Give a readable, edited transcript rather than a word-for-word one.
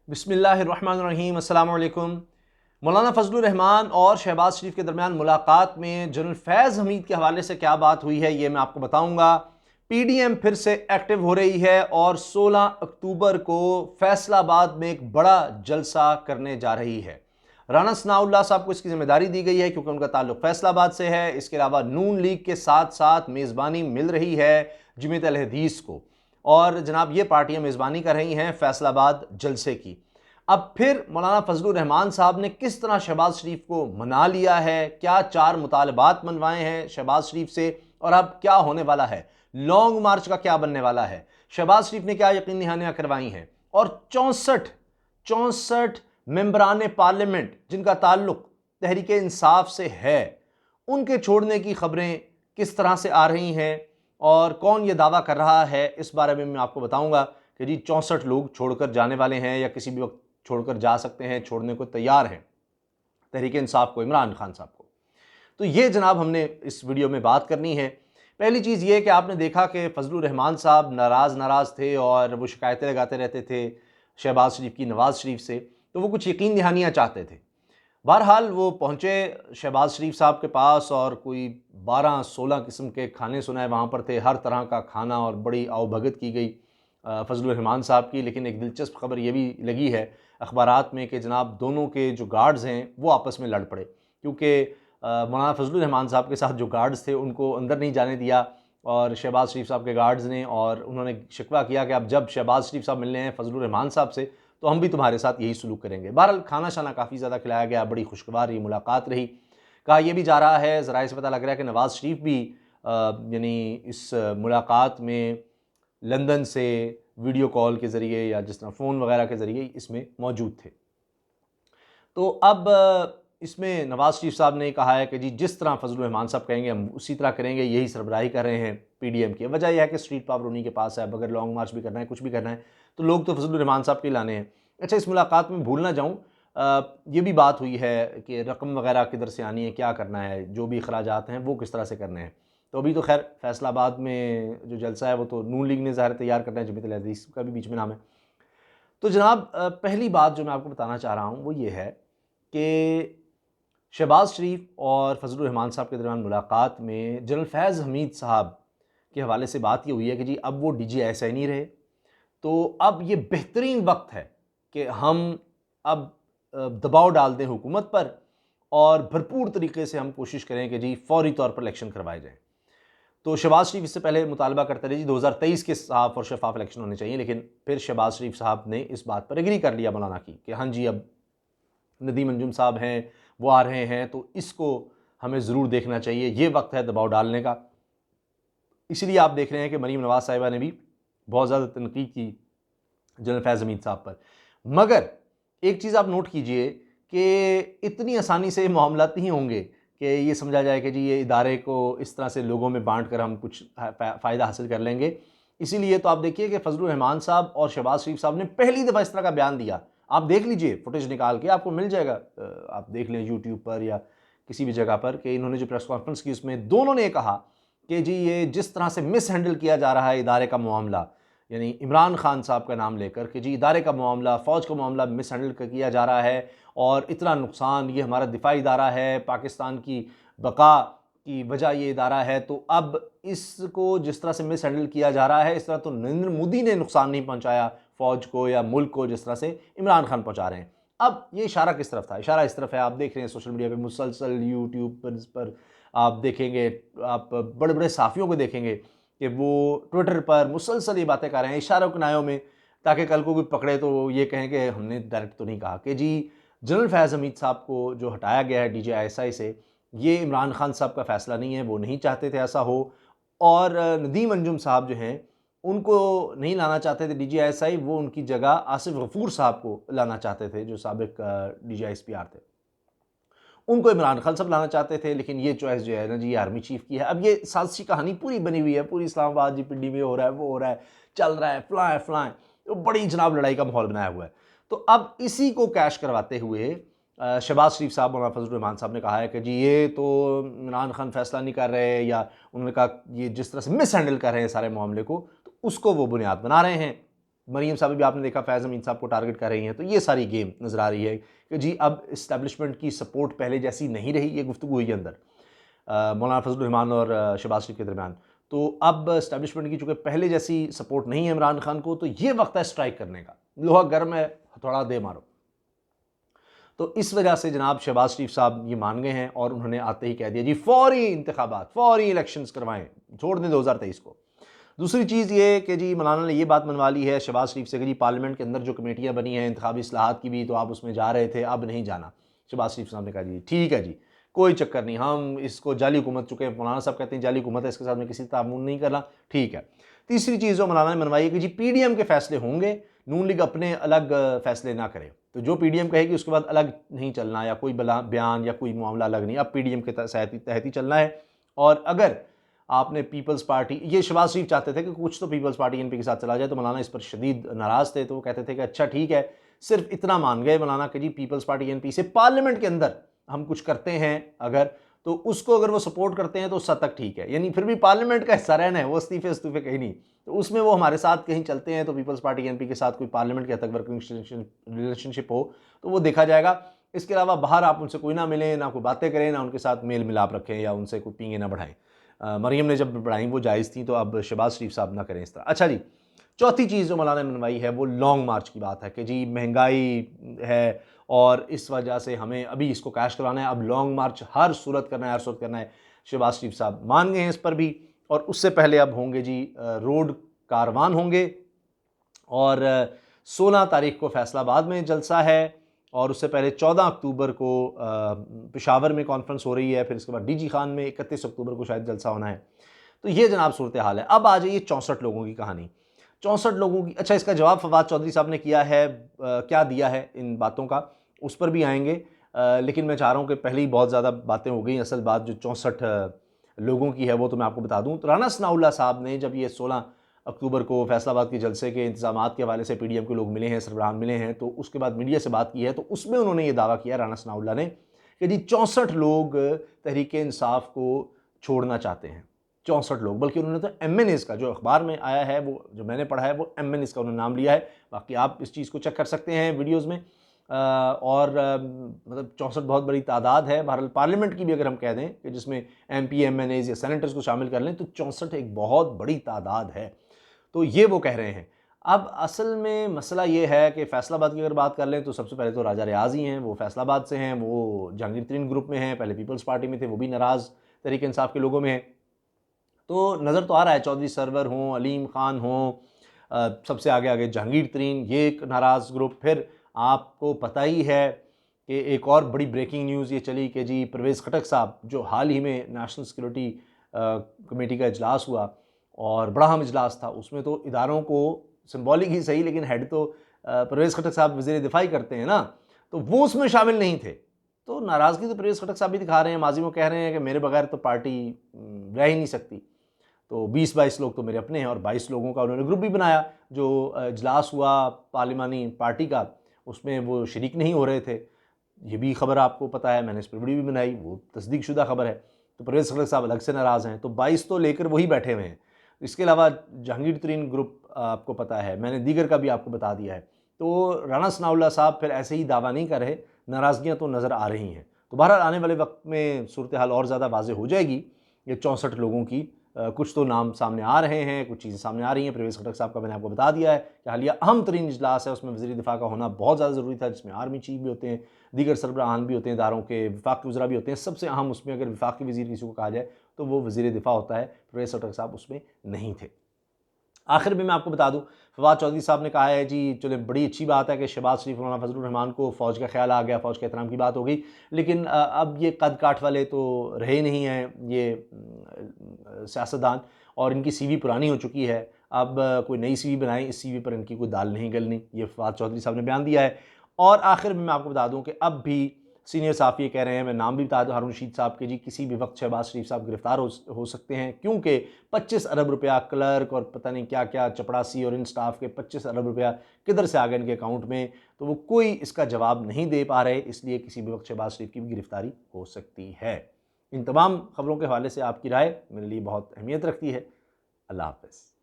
बिस्मिल्लाहिर्रहमानिर्रहीम अस्सलाम वालेकुम। मौलाना फजलुर रहमान और शहबाज शरीफ के दरमियान मुलाकात में जनरल फैज़ हमीद के हवाले से क्या बात हुई है ये मैं आपको बताऊंगा। पीडीएम फिर से एक्टिव हो रही है और 16 अक्टूबर को फैसलाबाद में एक बड़ा जलसा करने जा रही है। राना सनाउल्लाह साहब को इसकी जिम्मेदारी दी गई है क्योंकि उनका ताल्लुक फैसलाबाद से है। इसके अलावा नून लीग के साथ साथ मेज़बानी मिल रही है जमीयत अल हदीस को, और जनाब ये पार्टियां मेज़बानी कर रही हैं फैसलाबाद जलसे की। अब फिर मौलाना फजलुर रहमान साहब ने किस तरह शहबाज शरीफ को मना लिया है, क्या 4 मुतालबात मनवाए हैं शहबाज शरीफ से, और अब क्या होने वाला है, लॉन्ग मार्च का क्या बनने वाला है, शहबाज शरीफ ने क्या यकीनी दहानियां करवाई हैं, और 64 मेंबरान पार्लियामेंट जिनका ताल्लुक तहरीक इंसाफ से है, उनके छोड़ने की खबरें किस तरह से आ रही हैं और कौन ये दावा कर रहा है, इस बारे में मैं आपको बताऊंगा कि जी 64 लोग छोड़कर जाने वाले हैं या किसी भी वक्त छोड़कर जा सकते हैं, छोड़ने को तैयार हैं तहरीक इंसाफ को, इमरान खान साहब को। तो ये जनाब हमने इस वीडियो में बात करनी है। पहली चीज़ ये कि आपने देखा कि फजलुर रहमान साहब नाराज़ थे और वो शिकायतें लगाते रहते थे शहबाज शरीफ की, नवाज़ शरीफ से, तो वो कुछ यकीन दहानियाँ चाहते थे। बहरहाल वो पहुँचे शहबाज शरीफ साहब के पास और कोई 12-16 किस्म के खाने सुनाए वहाँ पर थे, हर तरह का खाना, और बड़ी आवभगत की गई फजलुर रहमान साहब की। लेकिन एक दिलचस्प खबर ये भी लगी है अखबारात में कि जनाब दोनों के जो गार्ड्स हैं वो आपस में लड़ पड़े, क्योंकि मौलाना फजलुर रहमान साहब के साथ जो गार्ड्स थे उनको अंदर नहीं जाने दिया और शहबाज शरीफ साहब के गार्ड्स ने, और उन्होंने शिकवा किया कि अब जब शहबाज शरीफ साहब मिलने हैं फजलुर रहमान साहब से तो हम भी तुम्हारे साथ यही सलूक करेंगे। बहरहाल खाना शाना काफ़ी ज़्यादा खिलाया गया, बड़ी खुशगवार ये मुलाकात रही। कहा यह भी जा रहा है, ज़राए से पता लग रहा है कि नवाज़ शरीफ भी यानी इस मुलाकात में लंदन से वीडियो कॉल के ज़रिए या जिस तरह फ़ोन वगैरह के ज़रिए इसमें मौजूद थे। तो अब इसमें नवाज़ शरीफ साहब ने कहा है कि जी जिस तरह फजलुर रहमान साहब कहेंगे हम उसी तरह करेंगे, यही सरबराही कर रहे हैं पीडीएम की। वजह यह है कि स्ट्रीट पावर उन्हीं के पास है, अब अगर लॉन्ग मार्च भी करना है, कुछ भी करना है, तो लोग तो फजलुर रहमान साहब के लाने हैं। अच्छा, इस मुलाकात में भूल ना जाऊँ, ये भी बात हुई है कि रकम वगैरह किधर से आनी है, क्या करना है, जो भी अखराजात हैं वो किस तरह से करने हैं। तो अभी तो खैर फैसलाबाद में जो जलसा है वो तो नून लीग ने ज़ाहिर तैयार करना है, जमीयत अल हदीस का भी बीच में नाम है। तो जनाब पहली बात जो मैं आपको बताना चाह रहा हूँ वो ये है कि शहबाज शरीफ और फजलुर रहमान साहब के दरमियान मुलाकात में जनरल फैज़ हमीद साहब के हवाले से बात ये हुई है कि जी अब वो DGSI नहीं रहे, तो अब ये बेहतरीन वक्त है कि हम अब दबाव डाल दें हुकूमत पर और भरपूर तरीके से हम कोशिश करें कि जी फौरी तौर पर इलेक्शन करवाए जाएँ। तो शहबाज शरीफ इससे पहले मुतालबा करते रहे जी 2023 के साफ और शफाफ इलेक्शन होने चाहिए, लेकिन फिर शहबाज शरीफ साहब ने इस बात पर एग्री कर लिया मौलाना की कि हाँ जी अब नदीम अंजुम साहब हैं वो आ रहे हैं तो इसको हमें ज़रूर देखना चाहिए, ये वक्त है दबाव डालने का। इसलिए आप देख रहे हैं कि मरीम नवाज़ साहिबा ने भी बहुत ज़्यादा तनकीद की जनरल फैज़ हमीद साहब पर। मगर एक चीज़ आप नोट कीजिए कि इतनी आसानी से मामलात नहीं होंगे कि ये समझा जाए कि जी ये इदारे को इस तरह से लोगों में बांट कर हम कुछ फ़ायदा हासिल कर लेंगे। इसीलिए तो आप देखिए कि फजलुर रहमान साहब और शहबाज शरीफ साहब ने पहली दफ़ा इस तरह का बयान दिया। आप देख लीजिए, फुटेज निकाल के आपको मिल जाएगा, आप देख लें यूट्यूब पर या किसी भी जगह पर, कि इन्होंने जो प्रेस कॉन्फ्रेंस की उसमें दोनों ने कहा कि जी ये जिस तरह से मिस हैंडल किया जा रहा है इदारे का मामला, यानी इमरान खान साहब का नाम लेकर कि जी इदारे का मामला, फ़ौज का मामला मिस हैंडल किया जा रहा है और इतना नुकसान, ये हमारा दिफाई इदारा है, पाकिस्तान की बका की वजह ये इदारा है, तो अब इसको जिस तरह से मिस हैंडल किया जा रहा है इस तरह तो नरेंद्र मोदी ने नुकसान नहीं पहुंचाया फ़ौज को या मुल्क को जिस तरह से इमरान खान पहुंचा रहे हैं। अब ये इशारा किस तरफ था? इशारा इस तरफ है, आप देख रहे हैं सोशल मीडिया पे मुसलसल यूट्यूब पर आप देखेंगे, आप बड़े बड़े साफ़ियों को देखेंगे कि वो ट्विटर पर मुसलसल ये बातें कर रहे हैं इशारों किनारों में, ताकि कल को कोई पकड़े तो ये कहें कि हमने डायरेक्ट तो नहीं कहा कि जी जनरल फैज़ हमीद साहब को जो हटाया गया है DGSI से, ये इमरान खान साहब का फ़ैसला नहीं है, वो नहीं चाहते थे ऐसा हो, और नदीम अंजुम साहब जो हैं उनको नहीं लाना चाहते थे DGSI, वो उनकी जगह आसिफ गफूर साहब को लाना चाहते थे जो साबिक DGSPR थे, उनको इमरान खान साहब लाना चाहते थे। लेकिन ये चॉइस जो है ना जी ये आर्मी चीफ की है। अब ये साजिशी कहानी पूरी बनी हुई है, पूरी इस्लामाबाद जी पिंडी में हो रहा है, वो हो रहा है, चल रहा है, फलाएं तो बड़ी जनाब लड़ाई का माहौल बनाया हुआ है। तो अब इसी को कैश करवाते हुए शहबाज शरीफ साहब और फजलुर रहमान साहब ने कहा है कि जी ये तो इमरान खान फैसला नहीं कर रहे, या उन्होंने कहा ये जिस तरह से मिस हैंडल कर रहे हैं सारे मामले को, तो उसको वो बुनियाद बना रहे हैं मरीम साहब भी आपने देखा फैज़ अमीन साहब को टारगेट कर रही हैं। तो ये सारी गेम नज़र आ रही है कि जी अब इस्टेब्लिशमेंट की सपोर्ट पहले जैसी नहीं रही। ये गुफ्तगू हुई है अंदर मौलाना फजलुर रहमान और शहबाज शरीफ के दरमियान। तो अब इस्टेब्लिशमेंट की चूँकि पहले जैसी सपोर्ट नहीं है इमरान खान को, तो ये वक्त है स्ट्राइक करने का। लोहा गर्म है, हथौड़ा दे मारो। तो इस वजह से जनाब शहबाज शरीफ साहब ये मान गए हैं और उन्होंने आते ही कह दिया जी फौरी इंतखाबात, फौरी इलेक्शंस करवाएं, छोड़ दें 2023 को। दूसरी चीज़ ये कि जी मौलाना ने ये बात मनवा ली है शहबाज शरीफ से कि जी पार्लियामेंट के अंदर जो कमेटियाँ बनी हैं इंतखाबी इस्लाहात की भी, तो आप उसमें जा रहे थे, अब नहीं जाना। शहबाज शरीफ साहब ने कहा जी ठीक है जी, कोई चक्कर नहीं, हम इसको जाली हुकूमत, चुके हैं मौलाना साहब कहते हैं जाली हुकूमत है, इसके साथ में किसी तामुन नहीं करना, ठीक है। तीसरी चीज़ जो मौलाना ने मनवाई है कि जी PDM के फैसले होंगे, नून लीग अपने अलग फैसले ना करे। तो जो PDM कहेगी उसके बाद अलग नहीं चलना, या कोई बयान या कोई मामला अलग नहीं, अब PDM के तहत ही चलना है। और अगर आपने पीपल्स पार्टी, ये शहबाज शरीफ चाहते थे कि कुछ तो पीपल्स पार्टी NP के साथ चला जाए, तो मौलाना इस पर शदीद नाराज़ थे। तो वो कहते थे कि अच्छा ठीक है, सिर्फ इतना मान गए मौलाना कि जी पीपल्स पार्टी NP से पार्लियामेंट के अंदर हम कुछ करते हैं अगर, तो उसको अगर वो सपोर्ट करते हैं तो उस हद तक ठीक है, यानी फिर भी पार्लियामेंट का हिस्सा रहना है, वो इस्तीफे कहीं नहीं, तो उसमें वो हमारे साथ कहीं चलते हैं, तो पीपल्स पार्टी NP के साथ कोई पार्लियामेंट के हद तक वर्किंग रिलेशनशिप हो तो वो देखा जाएगा। इसके अलावा बाहर आप उनसे कोई ना मिलें, ना कोई बातें करें, ना उनके साथ मेल मिलाप रखें, या उनसे कोई पींगे ना बढ़ाएं। मरीम ने जब बढ़ाई वो जायज़ थी, तो अब शहबाज शरीफ साहब ना करें इस तरह। अच्छा जी, चौथी चीज़ जो मौलाना ने मनवाई है वो लॉन्ग मार्च की बात है कि जी महंगाई है और इस वजह से हमें अभी इसको कैश करवाना है, अब लॉन्ग मार्च हर सूरत करना है, हर सूरत करना है। शहबाज शरीफ साहब मान गए हैं इस पर भी। और उससे पहले अब होंगे जी रोड कारवान होंगे, और 16 तारीख को फैसलाबाद में जलसा है, और उससे पहले 14 अक्टूबर को पेशावर में कॉन्फ्रेंस हो रही है, फिर इसके बाद DG खान में 31 अक्टूबर को शायद जलसा होना है। तो ये जनाब सूरत हाल है। अब आ जाइए 64 लोगों की कहानी, 64 लोगों की। अच्छा, इसका जवाब फवाद चौधरी साहब ने किया है, क्या दिया है इन बातों का, उस पर भी आएंगे। लेकिन मैं चाह रहा हूँ कि पहले ही बहुत ज़्यादा बातें हो गई। असल बात जो 64 लोगों की है वो तो मैं आपको बता दूँ। तो राना सनाउल्लाह साहब ने जब ये 16 अक्टूबर को फैसलाबाद के जलसे के इंतजामात के हवाले से PDM के लोग मिले हैं, सरबराह मिले हैं, तो उसके बाद मीडिया से बात की है, तो उसमें उन्होंने ये दावा किया राना सनाउल्लाह ने कि जी 64 लोग तहरीक इंसाफ को छोड़ना चाहते हैं। 64 लोग, बल्कि उन्होंने तो MNAs का, जो अखबार में आया है, वो जो मैंने पढ़ा है, वो MNAs का उन्होंने नाम लिया है। बाकी आप इस चीज़ को चेक कर सकते हैं वीडियोज़ में। और मतलब 64 बहुत बड़ी तादाद है। बहरहाल पार्लियामेंट की भी अगर हम कह दें कि जिसमें MP MNAs या सेनेटर्स को शामिल कर लें, तो 64 एक बहुत बड़ी तादाद है। तो ये वो कह रहे हैं। अब असल में मसला ये है कि फैसलाबाद की अगर बात कर लें, तो सबसे पहले तो राजा रियाज ही हैं, वो फैसलाबाद से हैं, वो जहांगीर तरीन ग्रुप में हैं, पहले पीपल्स पार्टी में थे, वो भी नाराज़ तहरीक इंसाफ के लोगों में हैं। तो नज़र तो आ रहा है चौधरी सरवर हों, अलीम खान हों, सबसे आगे आगे जहांगीर तरीन, ये एक नाराज़ ग्रुप। फिर आपको पता ही है कि एक और बड़ी ब्रेकिंग न्यूज़ ये चली कि जी परवेज़ खटक साहब, जो हाल ही में नेशनल सिक्योरिटी कमेटी का इजलास हुआ और बड़ा अहम इजलास था, उसमें तो इदारों को सिंबॉलिक ही सही, लेकिन हेड तो परवेज़ खटक साहब वज़ीर दिफा ही करते हैं ना, तो वो उसमें शामिल नहीं थे। तो नाराज़गी तो परवेज़ खटक साहब भी दिखा रहे हैं, माजी में कह रहे हैं कि मेरे बगैर तो पार्टी रह ही नहीं सकती। तो 20-22 लोग तो मेरे अपने हैं, और 22 लोगों का उन्होंने ग्रुप भी बनाया। जो इजलास हुआ पार्लिमानी पार्टी का, उसमें वो शरीक नहीं हो रहे थे, ये भी खबर आपको पता है, मैंने इस पर वीडियो भी बनाई, वो तस्दीक शुदा खबर है। तो परवेज़ खटक साहब अलग से नाराज़ हैं, तो 22 तो लेकर वही बैठे हुए हैं। इसके अलावा जहांगीर तरीन ग्रुप आपको पता है, मैंने दीगर का भी आपको बता दिया है। तो राना सनाउल्लाह साहब फिर ऐसे ही दावा नहीं कर रहे, नाराज़गियाँ तो नज़र आ रही हैं। तो बहरहाल आने वाले वक्त में सूरत हाल और ज़्यादा वाज़ेह हो जाएगी। ये 64 लोगों की कुछ तो नाम सामने आ रहे हैं, कुछ चीज़ें सामने आ रही हैं। परवेज़ खटक साहब का मैंने आपको बता दिया है कि हालिया अहम तरीन इजलास है, उसमें वज़ीर दिफा का होना बहुत ज़्यादा ज़रूरी था, जिसमें आर्मी चीफ भी होते हैं, दीगर सरबराहान भी होते हैं, इदारों के वफाकी वज़रा भी होते हैं। सबसे अहम उसमें अगर वफाकी वज़ीर किसी को कहा जाए तो वो वज़ीर दिफा होता है। परवेज़ खटक साहब उसमें नहीं थे। आखिर में मैं आपको बता दूं, फवाद चौधरी साहब ने कहा है जी चलो बड़ी अच्छी बात है कि शहबाज शरीफ मौलाना फजलुर रहमान को फ़ौज का ख्याल आ गया, फ़ौज के एहतराम की बात हो गई, लेकिन अब ये कद काठ वाले तो रहे नहीं हैं ये सियासतदान, और इनकी CV पुरानी हो चुकी है। अब कोई नई CV बनाएं, इस CV पर इनकी कोई दाल नहीं गलनी, ये फवाद चौधरी साहब ने बयान दिया है। और आखिर में मैं आपको बता दूँ कि अब भी सीनियर साफ़ी ये कह रहे हैं, मैं नाम भी बता दूँ, हारून रशीद साहब के, जी किसी भी वक्त शहबाज शरीफ साहब गिरफ्तार हो सकते हैं, क्योंकि 25 अरब रुपया क्लर्क और पता नहीं क्या क्या चपड़ासी और इन स्टाफ के 25 अरब रुपया किधर से आ गए इनके अकाउंट में, तो वो कोई इसका जवाब नहीं दे पा रहे, इसलिए किसी भी वक्त शहबाज शरीफ की भी गिरफ्तारी हो सकती है। इन तमाम खबरों के हवाले से आपकी राय मेरे लिए बहुत अहमियत रखती है। अल्लाह हाफ़िज़।